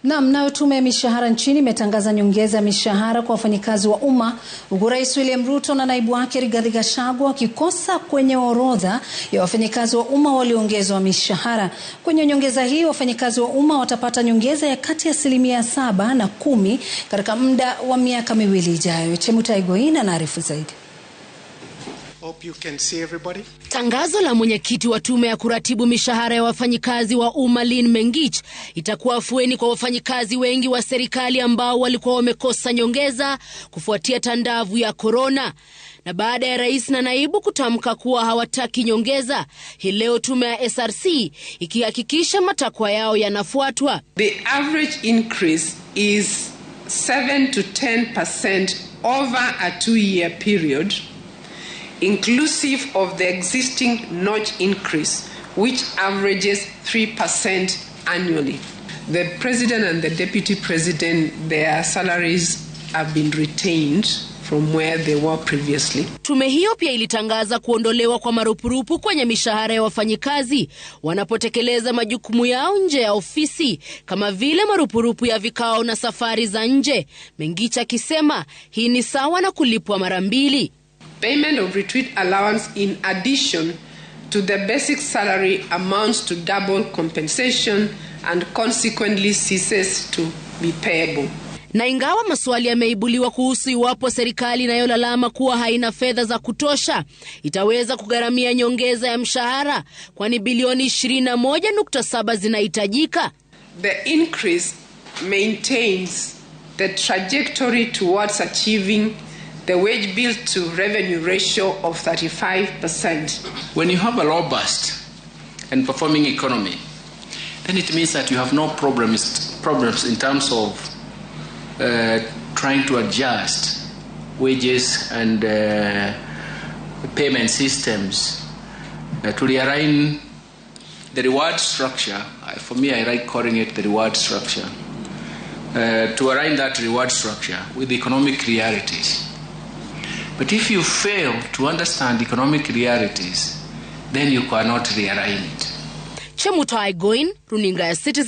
Nayo tume ya mishahara nchini imetangaza nyongeza ya mishahara kwa wafanyikazi wa umma, huku Rais William Ruto na naibu wake Rigathi wakikosa kwenye orodha ya wafanyikazi wa umma walioongezwa mishahara. Kwenye nyongeza hii, wafanyikazi wa umma watapata nyongeza ya kati ya 7% na 10% katika muda wa miaka miwili ijayo. Chemutaigoina anaarifu zaidi. Hope you can see everybody. Tangazo la mwenyekiti wa tume ya kuratibu mishahara ya wafanyikazi wa umma Lynn Mengich itakuwa afueni kwa wafanyikazi wengi wa serikali ambao walikuwa wamekosa nyongeza kufuatia tandavu ya corona. Na baada ya rais na naibu kutamka kuwa hawataki nyongeza, hii leo tume ya SRC ikihakikisha matakwa yao yanafuatwa. The average increase is 7 to 10% over a 2-year period, inclusive of the existing notch increase, which averages 3% annually. The president and the deputy president, their salaries have been retained from where they were previously. Tume hiyo pia ilitangaza kuondolewa kwa marupurupu kwenye mishahara ya wafanyikazi wanapotekeleza majukumu yao nje ya ofisi, kama vile marupurupu ya vikao na safari za nje. Mengich akisema hii ni sawa na kulipwa mara mbili. Payment of retreat allowance in addition to the basic salary amounts to double compensation and consequently ceases to be payable. Na ingawa maswali yameibuliwa kuhusu iwapo serikali inayolalama kuwa haina fedha za kutosha itaweza kugharamia nyongeza ya mshahara, kwani bilioni 21.7 zinahitajika. The increase maintains the trajectory towards achieving the wage bill to revenue ratio of 35%. When you have a robust and performing economy, then it means that you have no problems in terms of trying to adjust wages and payment systems to realign the reward structure. For me, I like calling it the reward structure. To align that reward structure with economic realities. But if you fail to understand economic realities, then you cannot realign it. Chemutaigoin, runinga ya Citizen.